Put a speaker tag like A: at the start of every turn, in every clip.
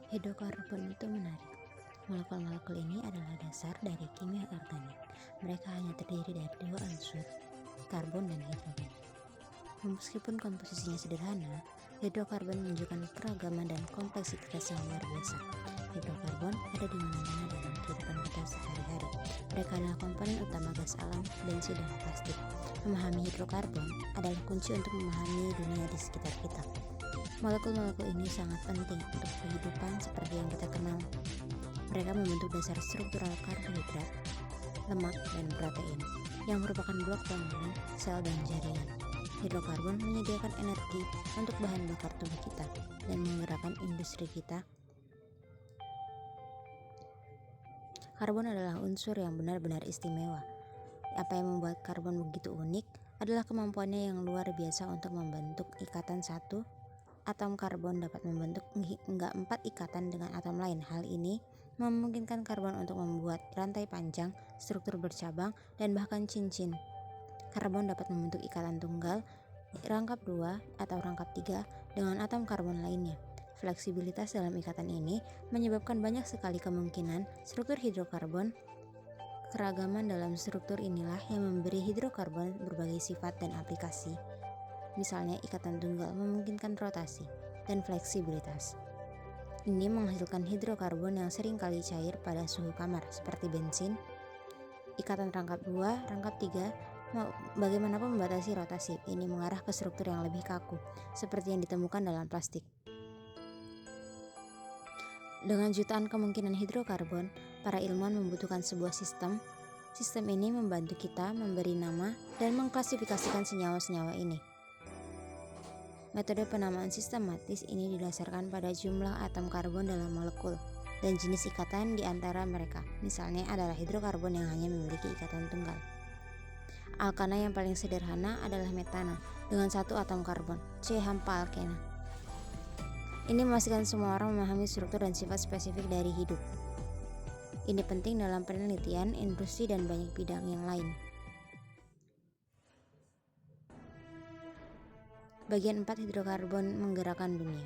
A: Hidrokarbon itu menarik. Molekul-molekul ini adalah dasar dari kimia organik. Mereka hanya terdiri dari dua unsur, karbon dan hidrogen. Meskipun komposisinya sederhana, hidrokarbon menunjukkan keragaman dan kompleksitas yang luar biasa. Hidrokarbon ada di mana-mana dalam kehidupan kita sehari-hari. Mereka adalah komponen utama gas alam, bensin, dan plastik. Memahami hidrokarbon adalah kunci untuk memahami dunia di sekitar kita. Molekul-molekul ini sangat penting untuk kehidupan seperti yang kita kenal. Mereka membentuk dasar struktural karbohidrat, lemak, dan protein, yang merupakan blok bangunan sel dan jaringan. Hidrokarbon menyediakan energi untuk bahan bakar tubuh kita dan menggerakkan industri kita. Karbon adalah unsur yang benar-benar istimewa. Apa yang membuat karbon begitu unik adalah kemampuannya yang luar biasa untuk membentuk ikatan satu. Atom karbon dapat membentuk hingga 4 ikatan dengan atom lain. Hal ini memungkinkan karbon untuk membuat rantai panjang, struktur bercabang, dan bahkan cincin. Karbon dapat membentuk ikatan tunggal, rangkap 2 atau rangkap 3 dengan atom karbon lainnya. Fleksibilitas dalam ikatan ini menyebabkan banyak sekali kemungkinan struktur hidrokarbon. Keragaman dalam struktur inilah yang memberi hidrokarbon berbagai sifat dan aplikasi. Misalnya ikatan tunggal memungkinkan rotasi dan fleksibilitas. Ini menghasilkan hidrokarbon yang sering kali cair pada suhu kamar seperti bensin. Ikatan rangkap 2, rangkap 3 bagaimanapun membatasi rotasi. Ini mengarah ke struktur yang lebih kaku seperti yang ditemukan dalam plastik. Dengan jutaan kemungkinan hidrokarbon, para ilmuwan membutuhkan sebuah sistem. Sistem ini membantu kita memberi nama dan mengklasifikasikan senyawa-senyawa ini. Metode penamaan sistematis ini didasarkan pada jumlah atom karbon dalam molekul dan jenis ikatan di antara mereka. Misalnya adalah hidrokarbon yang hanya memiliki ikatan tunggal. Alkana yang paling sederhana adalah metana dengan 1 atom karbon, C hampa alkena. Ini memastikan semua orang memahami struktur dan sifat spesifik dari hidup. Ini penting dalam penelitian, industri, dan banyak bidang yang lain. Bagian 4, hidrokarbon menggerakkan dunia.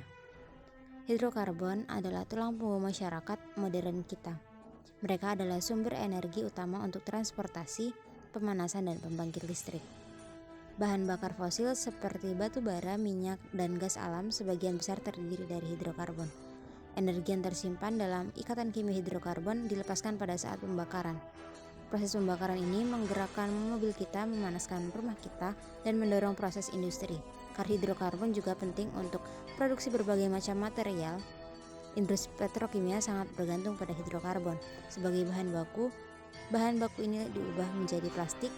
A: Hidrokarbon adalah tulang punggung masyarakat modern kita. Mereka adalah sumber energi utama untuk transportasi, pemanasan, dan pembangkit listrik. Bahan bakar fosil seperti batu bara, minyak, dan gas alam sebagian besar terdiri dari hidrokarbon. Energi yang tersimpan dalam ikatan kimia hidrokarbon dilepaskan pada saat pembakaran. Proses pembakaran ini menggerakkan mobil kita, memanaskan rumah kita, dan mendorong proses industri. Karena hidrokarbon juga penting untuk produksi berbagai macam material. Industri petrokimia sangat bergantung pada hidrokarbon sebagai bahan baku. Bahan baku ini diubah menjadi plastik,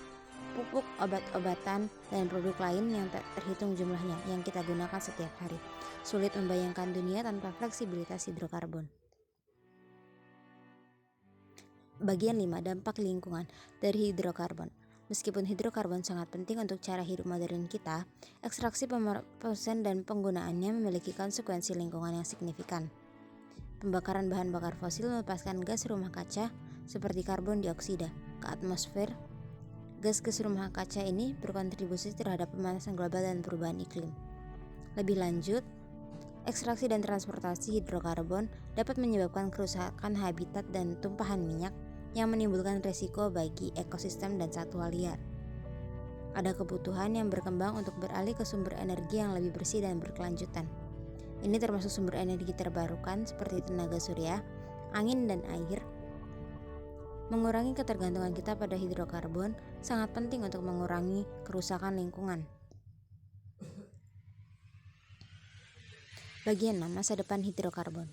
A: pupuk, obat-obatan, dan produk lain yang tak terhitung jumlahnya yang kita gunakan setiap hari. Sulit membayangkan dunia tanpa fleksibilitas hidrokarbon. Bagian 5, dampak lingkungan dari hidrokarbon. Meskipun hidrokarbon sangat penting untuk cara hidup modern kita, ekstraksi, pemrosesan, dan penggunaannya memiliki konsekuensi lingkungan yang signifikan. Pembakaran bahan bakar fosil melepaskan gas rumah kaca seperti karbon dioksida ke atmosfer. Gas-gas rumah kaca ini berkontribusi terhadap pemanasan global dan perubahan iklim. Lebih lanjut, ekstraksi dan transportasi hidrokarbon dapat menyebabkan kerusakan habitat dan tumpahan minyak yang menimbulkan risiko bagi ekosistem dan satwa liar. Ada kebutuhan yang berkembang untuk beralih ke sumber energi yang lebih bersih dan berkelanjutan. Ini termasuk sumber energi terbarukan seperti tenaga surya, angin, dan air. Mengurangi ketergantungan kita pada hidrokarbon sangat penting untuk mengurangi kerusakan lingkungan. Bagian 6, masa depan hidrokarbon.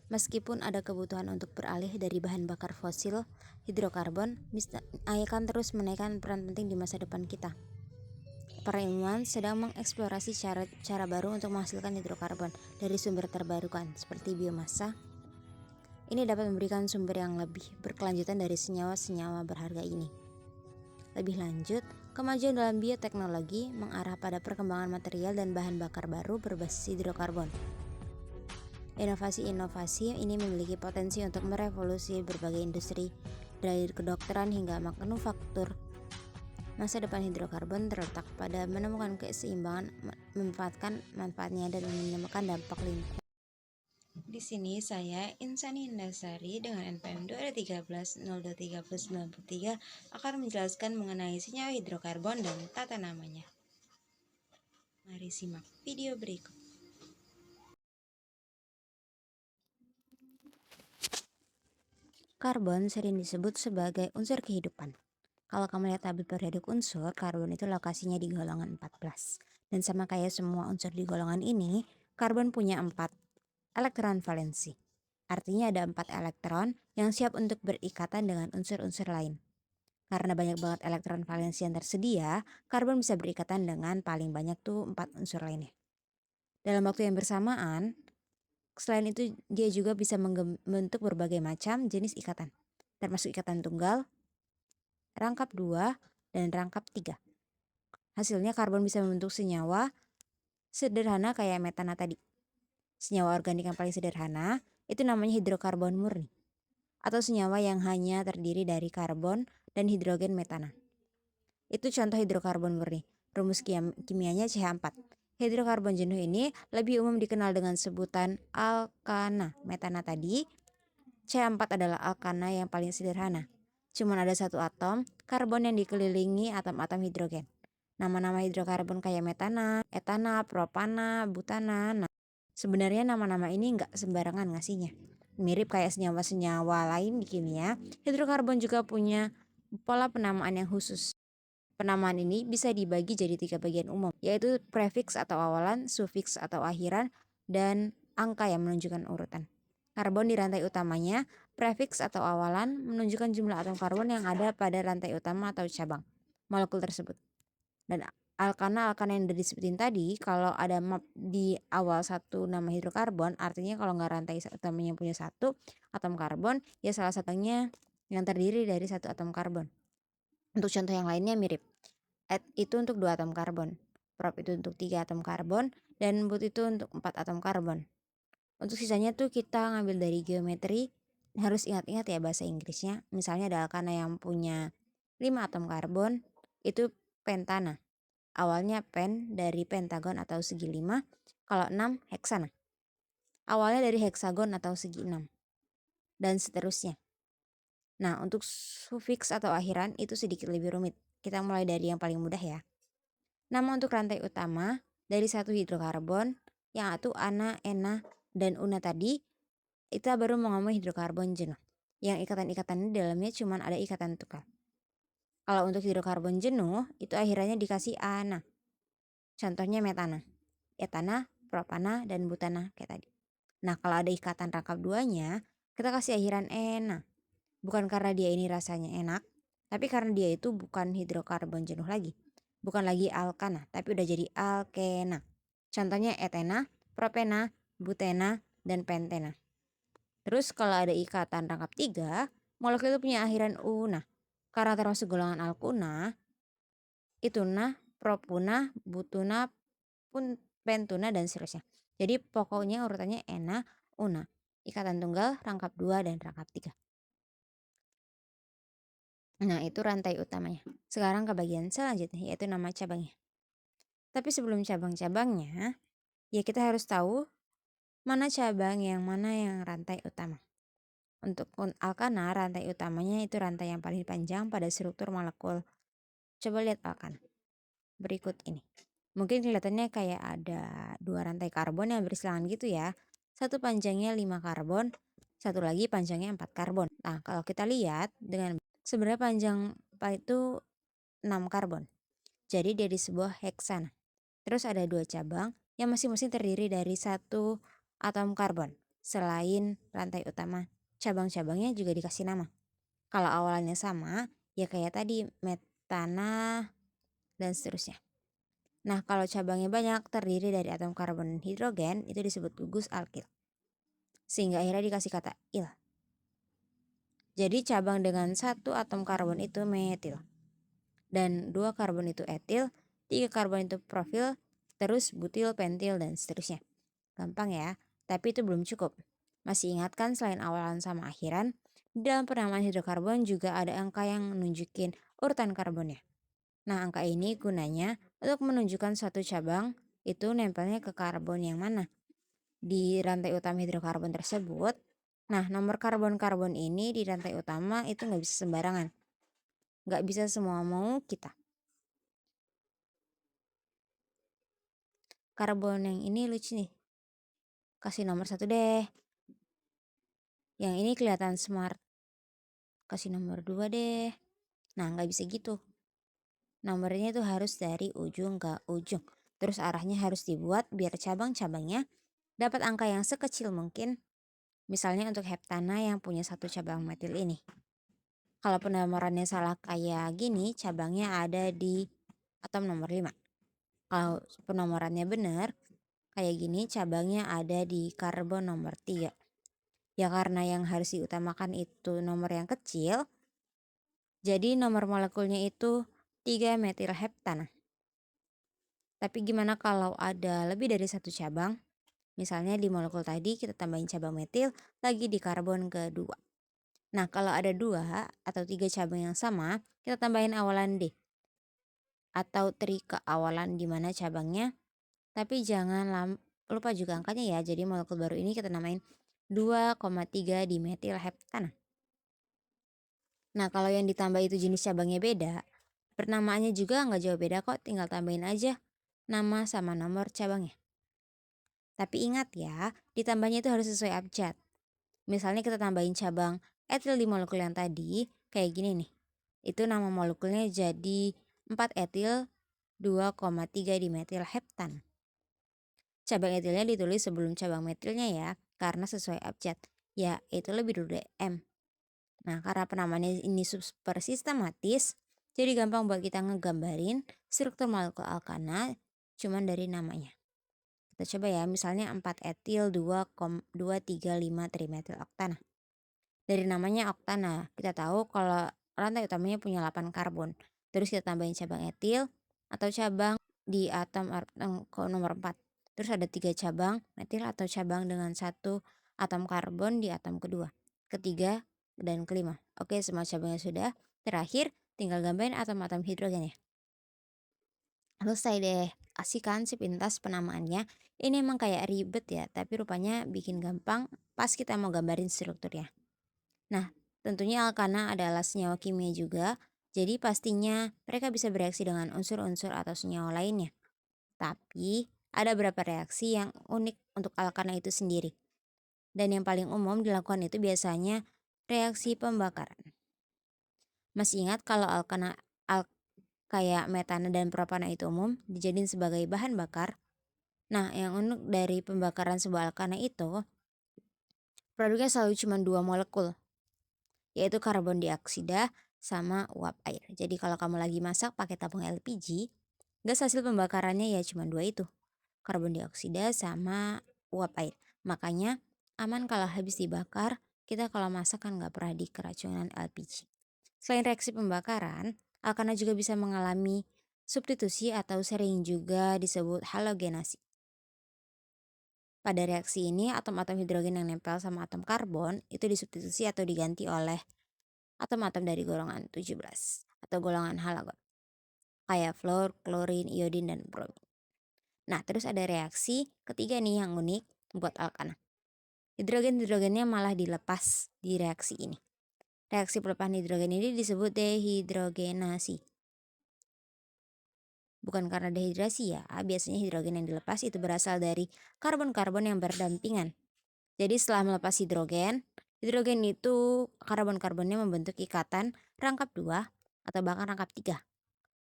A: Meskipun ada kebutuhan untuk beralih dari bahan bakar fosil, hidrokarbon akan terus menaikkan peran penting di masa depan kita. Para ilmuwan sedang mengeksplorasi cara baru untuk menghasilkan hidrokarbon dari sumber terbarukan seperti biomasa. Ini dapat memberikan sumber yang lebih berkelanjutan dari senyawa-senyawa berharga ini. Lebih lanjut, kemajuan dalam bioteknologi mengarah pada perkembangan material dan bahan bakar baru berbasis hidrokarbon. Inovasi-inovasi ini memiliki potensi untuk merevolusi berbagai industri, dari kedokteran hingga manufaktur. Masa depan hidrokarbon terletak pada menemukan keseimbangan, memanfaatkan manfaatnya, dan menemukan dampak lingkungan. Di sini saya Insani Indasari dengan NPM 213-0213-93 akan menjelaskan mengenai senyawa hidrokarbon dan tata namanya. Mari simak video berikut. Karbon sering disebut sebagai unsur kehidupan. Kalau kamu lihat tabel periodik unsur, karbon itu lokasinya di golongan 14. Dan sama kayak semua unsur di golongan ini, karbon punya 4 elektron valensi. Artinya ada 4 elektron yang siap untuk berikatan dengan unsur-unsur lain. Karena banyak banget elektron valensi yang tersedia, karbon bisa berikatan dengan paling banyak tuh 4 unsur lainnya. Dalam waktu yang bersamaan, selain itu dia juga bisa membentuk berbagai macam jenis ikatan, termasuk ikatan tunggal, rangkap 2, dan rangkap 3. Hasilnya karbon bisa membentuk senyawa sederhana kayak metana tadi. Senyawa organik yang paling sederhana itu namanya hidrokarbon murni, atau senyawa yang hanya terdiri dari karbon dan hidrogen metana. Itu contoh hidrokarbon murni. Rumus kimianya CH4. Hidrokarbon jenuh ini lebih umum dikenal dengan sebutan alkana. Metana tadi, CH4 adalah alkana yang paling sederhana. Cuman ada satu atom karbon yang dikelilingi atom-atom hidrogen. Nama-nama hidrokarbon kayak metana, etana, propana, butana. Nah, sebenarnya nama-nama ini nggak sembarangan ngasihnya. Mirip kayak senyawa-senyawa lain di kimia, hidrokarbon juga punya pola penamaan yang khusus. Penamaan ini bisa dibagi jadi 3 bagian umum, yaitu prefiks atau awalan, sufiks atau akhiran, dan angka yang menunjukkan urutan. Karbon di rantai utamanya, prefiks atau awalan menunjukkan jumlah atom karbon yang ada pada rantai utama atau cabang molekul tersebut. Dan alkana yang udah disebutin tadi, kalau ada map di awal satu nama hidrokarbon, artinya kalau nggak rantai utamanya punya satu atom karbon, ya salah satunya yang terdiri dari satu atom karbon. Untuk contoh yang lainnya mirip. Add itu untuk 2 atom karbon, prop itu untuk 3 atom karbon, dan but itu untuk 4 atom karbon. Untuk sisanya tuh kita ngambil dari geometri, harus ingat-ingat ya bahasa Inggrisnya. Misalnya ada alkana yang punya 5 atom karbon, itu pentana. Awalnya pen dari pentagon atau segi 5, kalau 6 heksana. Awalnya dari heksagon atau segi 6, dan seterusnya. Nah, untuk sufiks atau akhiran itu sedikit lebih rumit. Kita mulai dari yang paling mudah ya. Nama untuk rantai utama dari satu hidrokarbon yang itu ana, ena, dan una tadi, kita baru mau ngomong hidrokarbon jenuh. Yang ikatan-ikatan di dalamnya cuma ada ikatan tunggal. Kalau untuk hidrokarbon jenuh itu akhirannya dikasih ana. Contohnya metana, etana, propana, dan butana kayak tadi. Nah, kalau ada ikatan rangkap duanya, kita kasih akhiran ena. Bukan karena dia ini rasanya enak, tapi karena dia itu bukan hidrokarbon jenuh lagi. Bukan lagi alkana, tapi udah jadi alkena. Contohnya etena, propena, butena, dan pentena. Terus kalau ada ikatan rangkap 3, molekul itu punya akhiran una. Karena termasuk golongan alkuna, ituna, propuna, butuna, pentuna, dan seterusnya. Jadi pokoknya urutannya ena, una. Ikatan tunggal, rangkap 2, dan rangkap 3. Nah, itu rantai utamanya. Sekarang ke bagian selanjutnya, yaitu nama cabangnya. Tapi sebelum cabang-cabangnya, ya kita harus tahu mana cabang yang mana yang rantai utama. Untuk alkana, rantai utamanya itu rantai yang paling panjang pada struktur molekul. Coba lihat alkana. Berikut ini. Mungkin kelihatannya kayak ada 2 rantai karbon yang bersilangan gitu ya. Satu panjangnya 5 karbon, satu lagi panjangnya 4 karbon. Nah, kalau kita lihat dengan sebenarnya panjang itu 6 karbon. Jadi dia di sebuah heksana. Terus ada 2 cabang yang masing-masing terdiri dari satu atom karbon. Selain rantai utama, cabang-cabangnya juga dikasih nama. Kalau awalnya sama, ya kayak tadi metana dan seterusnya. Nah, kalau cabangnya banyak terdiri dari atom karbon dan hidrogen, itu disebut gugus alkil. Sehingga akhirnya dikasih kata il. Jadi cabang dengan satu atom karbon itu metil. Dan 2 karbon itu etil, 3 karbon itu profil, terus butil, pentil, dan seterusnya. Gampang ya, tapi itu belum cukup. Masih ingat kan selain awalan sama akhiran, di dalam penamaan hidrokarbon juga ada angka yang menunjukin urutan karbonnya. Nah, angka ini gunanya untuk menunjukkan suatu cabang itu nempelnya ke karbon yang mana. di rantai utama hidrokarbon tersebut. Nah, nomor karbon-karbon ini di rantai utama itu nggak bisa sembarangan. Nggak bisa semua mau kita. Karbon yang ini lucu nih. Kasih nomor 1 deh. Yang ini kelihatan smart. Kasih nomor 2 deh. Nah, nggak bisa gitu. Nomornya itu harus dari ujung ke ujung. Terus arahnya harus dibuat biar cabang-cabangnya dapat angka yang sekecil mungkin. Misalnya untuk heptana yang punya 1 cabang metil ini. Kalau penomorannya salah kayak gini, cabangnya ada di atom nomor 5. Kalau penomorannya benar, kayak gini cabangnya ada di karbon nomor 3. Ya karena yang harus diutamakan itu nomor yang kecil, jadi nomor molekulnya itu 3 metil heptana. Tapi gimana kalau ada lebih dari 1 cabang? Misalnya di molekul tadi kita tambahin cabang metil lagi di karbon kedua. Nah, kalau ada 2 atau 3 cabang yang sama, kita tambahin awalan D atau tri ke awalan di mana cabangnya. Tapi jangan lupa juga angkanya ya. Jadi molekul baru ini kita namain 2,3 dimetil heptana. Nah, kalau yang ditambah itu jenis cabangnya beda, penamaannya juga nggak jauh beda kok, tinggal tambahin aja nama sama nomor cabangnya. Tapi ingat ya, ditambahnya itu harus sesuai abjad. Misalnya kita tambahin cabang etil di molekul yang tadi, kayak gini nih. Itu nama molekulnya jadi 4 etil 2,3 dimetil heptan. Cabang etilnya ditulis sebelum cabang metilnya ya, karena sesuai abjad. Ya, itu lebih dulu M. Nah, karena penamaannya ini super sistematis, jadi gampang buat kita ngegambarin struktur molekul alkana cuman dari namanya. Kita coba ya, misalnya 4 etil 2,235 trimetil oktana. Dari namanya oktana, kita tahu kalau rantai utamanya punya 8 karbon. Terus kita tambahin cabang etil atau cabang di atom nomor 4. Terus ada 3 cabang metil atau cabang dengan 1 atom karbon di atom kedua, ketiga, dan kelima. Oke, semua cabangnya sudah. Terakhir, tinggal gambarin atom-atom hidrogen ya. Selesai deh. Asik kan sepintas penamaannya. Ini emang kayak ribet ya, tapi rupanya bikin gampang pas kita mau gambarin strukturnya. Nah, tentunya alkana adalah senyawa kimia juga, jadi pastinya mereka bisa bereaksi dengan unsur-unsur atau senyawa lainnya. Tapi, ada beberapa reaksi yang unik untuk alkana itu sendiri. Dan yang paling umum dilakukan itu biasanya reaksi pembakaran. Masih ingat kalau alkana kayak metana dan propana itu umum dijadiin sebagai bahan bakar? Nah, yang unik dari pembakaran sebuah alkana itu, produknya selalu cuma 2 molekul, yaitu karbon dioksida sama uap air. Jadi kalau kamu lagi masak pakai tabung LPG, gas hasil pembakarannya ya cuma 2 itu, karbon dioksida sama uap air. Makanya aman kalau habis dibakar, kita kalau masak kan nggak pernah di keracunan LPG. Selain reaksi pembakaran, alkana juga bisa mengalami substitusi atau sering juga disebut halogenasi. Pada reaksi ini, atom-atom hidrogen yang nempel sama atom karbon itu disubstitusi atau diganti oleh atom-atom dari golongan 17 atau golongan halogen, kayak fluor, klorin, iodin, dan bromin. Nah, terus ada reaksi ketiga nih yang unik buat alkana. Hidrogen-hidrogennya malah dilepas di reaksi ini. Reaksi pelepasan hidrogen ini disebut dehidrogenasi. Bukan karena dehidrasi ya, biasanya hidrogen yang dilepas itu berasal dari karbon-karbon yang berdampingan. Jadi setelah melepas hidrogen itu karbon-karbonnya membentuk ikatan rangkap 2 atau bahkan rangkap 3,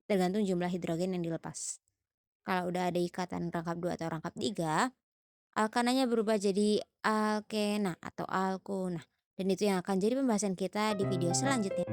A: tergantung jumlah hidrogen yang dilepas. Kalau udah ada ikatan rangkap 2 atau rangkap 3, alkananya berubah jadi alkena atau alkuna. Dan itu yang akan jadi pembahasan kita di video selanjutnya.